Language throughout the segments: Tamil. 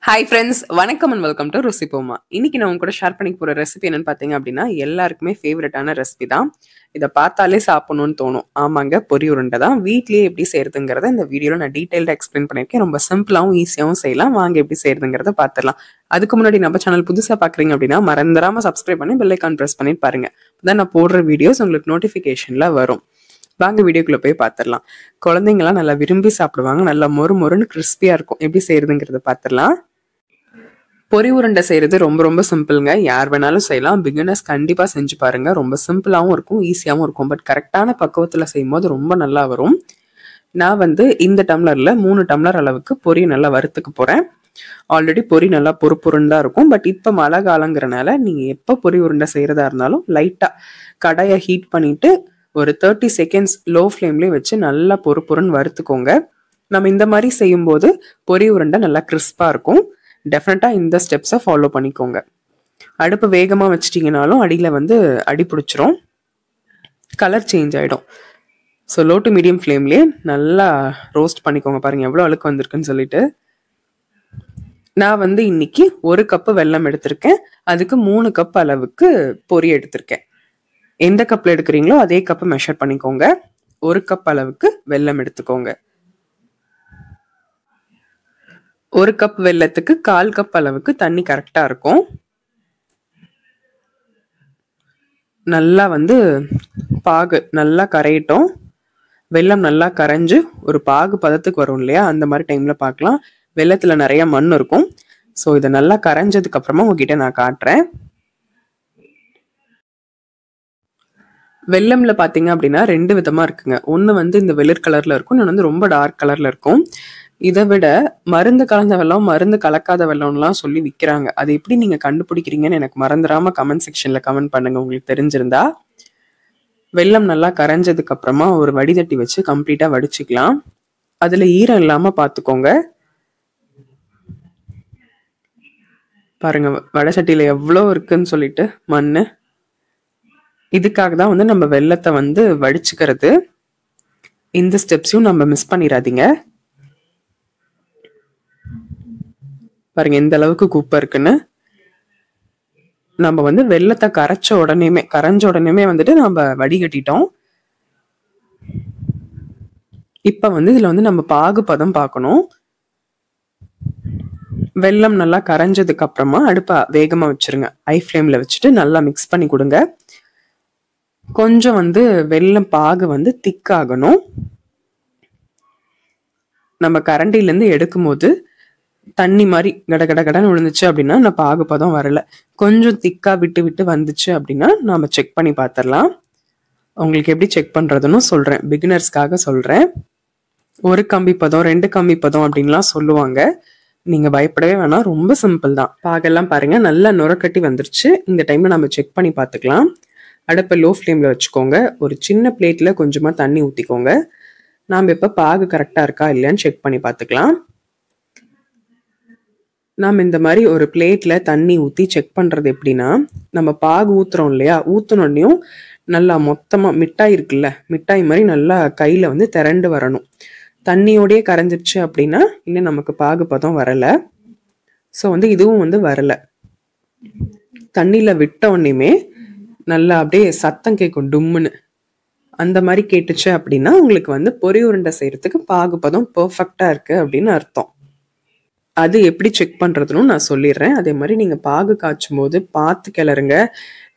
ஹாய் ஃப்ரெண்ட்ஸ், வணக்கம் அண்ட் வெல்கம் டு ருசிப்போமா. இன்னைக்கு நான் உங்க கூட ஷேர் பண்ணி போற ரெசிபி என்னன்னு பார்த்தீங்க அப்படின்னா எல்லாருக்குமே ஃபேவரட்டான ரெசிபி தான். இதை பார்த்தாலே சாப்பிடணும்னு தோணும். ஆமாங்க, பொரி உருண்டை தான். வீட்லயே எப்படி செய்யறதுங்கிறத இந்த வீடியோவில் நான் டீட்டெயில்டாக எக்ஸ்பிளைன் பண்ணியிருக்கேன். ரொம்ப சிம்பிளாகவும் ஈஸியாகவும் செய்யலாம். வாங்க எப்படி செய்யறதுங்கிறத பார்த்துடலாம். அதுக்கு முன்னாடி நம்ம சேனல் புதுசாக பார்க்குறீங்க அப்படின்னா மறந்துடாம சப்ஸ்கிரைப் பண்ணி பெல் ஐகான் ப்ரெஸ் பண்ணி பாருங்க. அப்பதான் நான் போடுற வீடியோஸ் உங்களுக்கு நோட்டிஃபிகேஷன்ல வரும். வாங்க வீடியோக்குள்ள போய் பார்த்துடலாம். குழந்தைங்களாம் நல்லா விரும்பி சாப்பிடுவாங்க. நல்லா மொறு மொறுன்னு கிறிஸ்பியா இருக்கும். எப்படி செய்யறதுங்கிறத பார்த்துடலாம். பொரி உருண்டை செய்யறது ரொம்ப ரொம்ப சிம்பிள்ங்க. யார் வேணாலும் செய்யலாம். பிகினர்ஸ் கண்டிப்பா செஞ்சு பாருங்க. ரொம்ப சிம்பிளாகவும் இருக்கும், ஈஸியாகவும் இருக்கும். பட் கரெக்டான பக்குவத்துல செய்யும் போது ரொம்ப நல்லா வரும். நான் இந்த டம்ளர்ல 3 டம்ளர் அளவுக்கு பொரி நல்லா வறுத்துக்க போறேன். ஆல்ரெடி பொரி நல்லா பொறுப்புருண்டா இருக்கும். பட் இப்ப மழை காலங்கிறனால நீங்க எப்ப பொரி உருண்டை செய்யறதா இருந்தாலும் லைட்டா கடாயை ஹீட் பண்ணிட்டு ஒரு 30 செகண்ட்ஸ் லோ ஃப்ளேம்லயே வச்சு நல்லா பொறுப்புருன்னு வறுத்துக்கோங்க. நம்ம இந்த மாதிரி செய்யும் போது பொரி உருண்டை நல்லா கிறிஸ்பா இருக்கும். டெஃபினட்டா இந்த ஸ்டெப்ஸை ஃபாலோ பண்ணிக்கோங்க. அடுப்பு வேகமா வச்சிட்டிங்கனாலும் அடியில அடி பிடிச்சிரும், கலர் சேஞ்ச் ஆயிடும். ஸோ லோ டு மீடியம் ஃப்ளேம்லேயே நல்லா ரோஸ்ட் பண்ணிக்கோங்க. பாருங்க எவ்வளோ அழுக்கு வந்திருக்குன்னு சொல்லிட்டு. நான் இன்னைக்கு 1 கப்பு வெல்லம் எடுத்திருக்கேன். அதுக்கு 3 கப் அளவுக்கு பொரி எடுத்திருக்கேன். எந்த கப்ல எடுக்கிறீங்களோ அதே கப்பு மெஷர் பண்ணிக்கோங்க. 1 கப் அளவுக்கு வெல்லம் எடுத்துக்கோங்க. 1 கப் வெல்லத்துக்கு 1/4 கப் அளவுக்கு தண்ணி கரெக்டா இருக்கும். நல்லா பாகு நல்லா கரையட்டும். வெல்லம் நல்லா கரைஞ்சு ஒரு பாகு பதத்துக்கு வரும் இல்லையா, அந்த மாதிரி டைம்ல பார்க்கலாம். வெல்லத்துல நிறைய மண் இருக்கும். ஸோ இதை நல்லா கரைஞ்சதுக்கு அப்புறமா உங்ககிட்ட நான் காட்டுறேன். வெல்லம்ல பாத்தீங்க அப்படின்னா 2 விதமா இருக்குங்க. ஒண்ணு இந்த வெளிர் கலர்ல இருக்கும், இன்னொன்று ரொம்ப டார்க் கலர்ல இருக்கும். இதை விட மருந்து கலந்த வெல்லம், மருந்து கலக்காத வெல்லம்லாம் சொல்லி விற்கிறாங்க. அது எப்படி நீங்க கண்டுபிடிக்கிறீங்கன்னு எனக்கு மறந்துடாம கமெண்ட் செக்ஷன்ல கமெண்ட் பண்ணுங்க உங்களுக்கு தெரிஞ்சிருந்தா. வெல்லம் நல்லா கரைஞ்சதுக்கு அப்புறமா ஒரு வடிதட்டி வச்சு கம்ப்ளீட்டா வடிச்சுக்கலாம். அதுல ஈரம் இல்லாம பாத்துக்கோங்க. பாருங்க வடை சட்டியில எவ்வளோ இருக்குன்னு சொல்லிட்டு மண்ணு. இதுக்காக தான் நம்ம வெல்லத்தை வடிச்சுக்கிறது. இந்த ஸ்டெப்ஸையும் நம்ம மிஸ் பண்ணிடாதீங்க. பாருங்க எந்த அளவுக்கு குப்பை இருக்குன்னு. நம்ம வெல்லத்தை கரைஞ்ச உடனேமே நம்ம வடிகட்டிட்டோம். இப்ப இதுல நம்ம பாகு பதம் பார்க்கணும். வெல்லம் நல்லா கரைஞ்சதுக்கு அப்புறமா அடுப்பை வேகமா வச்சிருங்க. ஹை ஃப்ளேம்ல வச்சுட்டு நல்லா மிக்ஸ் பண்ணி கொடுங்க. கொஞ்சம் வெல்லம் பாகு திக்காகணும். நம்ம கரண்டில இருந்து எடுக்கும் போது தண்ணி மாதிரி கடன்னு விழுந்துச்சு அப்படின்னா நான் பாகு பதம் வரல. கொஞ்சம் திக்கா விட்டு விட்டு வந்துச்சு அப்படின்னா நாம செக் பண்ணி பார்த்துடலாம். உங்களுக்கு எப்படி செக் பண்றதுன்னு சொல்றேன், பிகினர்ஸ்க்காக சொல்றேன். 1 கம்பி பதம் 2 கம்பி பதம் அப்படின்லாம் சொல்லுவாங்க. நீங்க பயப்படவே வேணாம், ரொம்ப சிம்பிள் தான். பாகெல்லாம் பாருங்க நல்லா நுரக்கட்டி வந்துருச்சு. இந்த டைம்ல நம்ம செக் பண்ணி பார்த்துக்கலாம். அடுப்பை லோ ஃப்ளேம்ல வச்சுக்கோங்க. ஒரு சின்ன பிளேட்ல கொஞ்சமா தண்ணி ஊத்திக்கோங்க. நாம இப்ப பாகு கரெக்டா இருக்கா இல்லையான்னு செக் பண்ணி பார்த்துக்கலாம். நாம் இந்த மாதிரி ஒரு பிளேட்ல தண்ணி ஊற்றி செக் பண்றது எப்படின்னா, நம்ம பாகு ஊத்துறோம் இல்லையா, ஊத்துனோடனையும் நல்லா மொத்தமா மிட்டாய் இருக்குல்ல, மிட்டாய் மாதிரி நல்லா கையில திரண்டு வரணும். தண்ணியோடய கரைஞ்சிருச்சு அப்படின்னா இன்னும் நமக்கு பாகு பதம் வரல. ஸோ இதுவும் வரல. தண்ணியில விட்ட உடனேயுமே நல்லா அப்படியே சத்தம் கேட்கும், டும்முன்னு. அந்த மாதிரி கேட்டுச்சு அப்படின்னா உங்களுக்கு பொரி உருண்டை செய்யறதுக்கு பாகு பதம் பெர்ஃபெக்டா இருக்கு அப்படின்னு அர்த்தம். அது எப்படி செக் பண்றதுன்னு நான் சொல்லிடுறேன். அதே மாதிரி நீங்க பாகு காய்ச்சும் போது பார்த்து கிளறுங்க.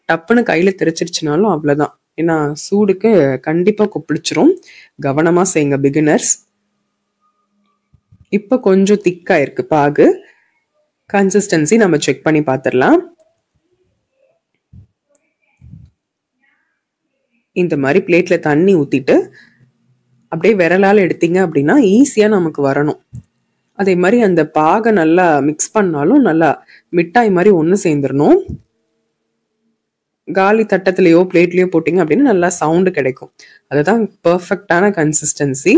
டப்புன்னு கையில தெரிச்சிருச்சுனாலும் அவ்வளவுதான். ஏன்னா சூடுக்கு கண்டிப்பா கொப்பளிச்சிரும். கவனமா செய்யுங்க பிகினர்ஸ். இப்ப கொஞ்சம் திக்கா இருக்கு பாகு. கன்சிஸ்டன்சி நம்ம செக் பண்ணி பார்த்துடலாம். இந்த மாதிரி பிளேட்ல தண்ணி ஊத்திட்டு அப்படியே விரலால் எடுத்தீங்க அப்படின்னா ஈஸியா நமக்கு வரணும். அதே மாதிரி அந்த பாகை நல்லா மிக்ஸ் பண்ணாலும் நல்லா மிட்டாய் மாதிரி ஒன்று சேர்ந்துடணும். காலி தட்டத்திலையோ பிளேட்லயோ போட்டிங்க அப்படின்னா நல்லா சவுண்டு கிடைக்கும். அதுதான் பெர்ஃபெக்டான கன்சிஸ்டன்சி.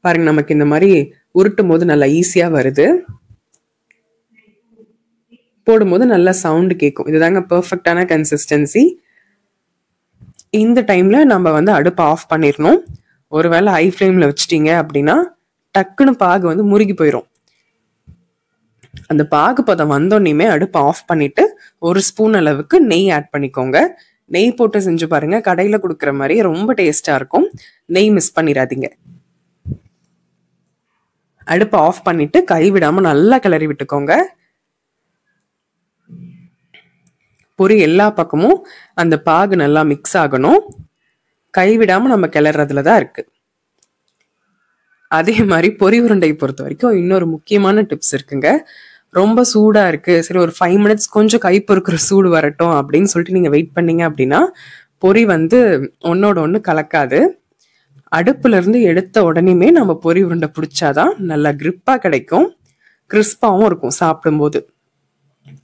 பாருங்க நமக்கு இந்த மாதிரி உருட்டும் போது நல்லா ஈஸியா வருது. போடும்போது நல்லா சவுண்டு கேட்கும். இதுதாங்க பெர்ஃபெக்டான கன்சிஸ்டன்சி. இந்த டைம்ல நம்ம அடுப்பை ஆஃப் பண்ணிடணும். ஒருவேளை ஹை ஃப்ளேம்ல வச்சிட்டீங்க அப்படின்னா டக்குன்னு பாகு முருகி போயிடும். அந்த பாகுபதம் வந்தோடனேயுமே அடுப்பு ஆஃப் பண்ணிட்டு 1 ஸ்பூன் அளவுக்கு நெய் ஆட் பண்ணிக்கோங்க. நெய் போட்டு செஞ்சு பாருங்க, கடையில கொடுக்குற மாதிரி ரொம்ப டேஸ்டா இருக்கும். நெய் மிஸ் பண்ணிடாதீங்க. அடுப்பை ஆஃப் பண்ணிட்டு கைவிடாம நல்லா கிளறி விட்டுக்கோங்க. பொரி எல்லா பக்கமும் அந்த பாகு நல்லா மிக்ஸ் ஆகணும். கைவிடாம நம்ம கிளறதுல தான் இருக்கு. அதே மாதிரி பொரி உருண்டை பொறுத்த வரைக்கும் இன்னொரு முக்கியமான டிப்ஸ் இருக்குங்க. ரொம்ப சூடா இருக்கு, சரி ஒரு 5 மினிட்ஸ் கொஞ்சம் கை பொறுக்கிற சூடு வரட்டும் அப்படின்னு சொல்லிட்டு நீங்க வெயிட் பண்ணீங்க அப்படின்னா பொரி வந்து ஒன்னோட ஒண்ணு கலக்காது. அடுப்புல இருந்து எடுத்த உடனேமே நம்ம பொரி உருண்டை பிடிச்சாதான் நல்லா கிரிப்பா கிடைக்கும், கிறிஸ்பாவும் இருக்கும் சாப்பிடும்போது.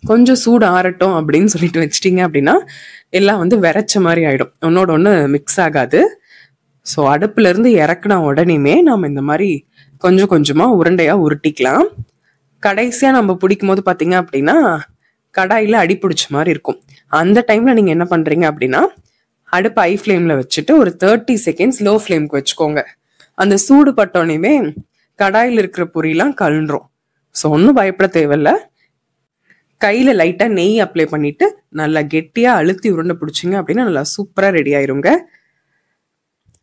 கொஞ்சம் சூடு ஆறட்டும் அப்படின்னு சொல்லிட்டு வச்சிட்டீங்க அப்படின்னா எல்லாம் வந்து விரைச்ச மாதிரி ஆயிடும், ஒன்னோட ஒண்ணு மிக்ஸ் ஆகாது. ஸோ அடுப்புல இருந்து இறக்குன உடனேமே நம்ம இந்த மாதிரி கொஞ்சம் கொஞ்சமா உருண்டையா உருட்டிக்கலாம். கடைசியா நம்ம பிடிக்கும் போது பாத்தீங்க அப்படின்னா கடாயில அடி பிடிச்ச மாதிரி இருக்கும். அந்த டைம்ல நீங்க என்ன பண்றீங்க அப்படின்னா அடுப்பு ஹை ஃப்ளேம்ல வச்சுட்டு ஒரு 30 செகண்ட்ஸ் லோ ஃப்ளேம்க்கு வச்சுக்கோங்க. அந்த சூடு பட்டோனையுமே கடாயில இருக்கிற பொரியெல்லாம் கலண்டுரும். ஸோ ஒன்றும் பயப்பட தேவையில்ல. கையில லைட்டா நெய் அப்ளை பண்ணிட்டு நல்லா கெட்டியா அழுத்தி உருண்டை பிடிச்சிங்க அப்படின்னா நல்லா சூப்பரா ரெடி ஆயிருங்க.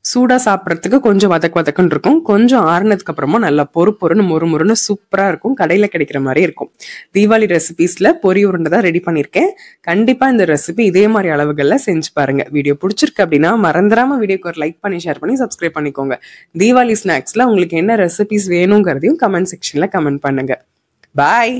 சூடா சாப்பிட்றதுக்கு கொஞ்சம் வதக்குன்னு இருக்கும், கொஞ்சம் ஆறுனதுக்கு அப்புறமா நல்லா பொறுன்னு மொறுன்னு சூப்பரா இருக்கும், கடையில கிடைக்கிற மாதிரி இருக்கும். தீபாவளி ரெசிபிஸ்ல பொரி உருண்டை தான் ரெடி பண்ணியிருக்கேன். கண்டிப்பா இந்த ரெசிபி இதே மாதிரி அளவுகள்ல செஞ்சு பாருங்க. வீடியோ பிடிச்சிருக்கு அப்படின்னா மறந்துடாம வீடியோக்கு ஒரு லைக் பண்ணி ஷேர் பண்ணி சப்ஸ்கிரைப் பண்ணிக்கோங்க. தீபாவளி ஸ்நாக்ஸ்ல உங்களுக்கு என்ன ரெசிபிஸ் வேணுங்கிறதையும் கமெண்ட் செக்ஷன்ல கமெண்ட் பண்ணுங்க. பாய்.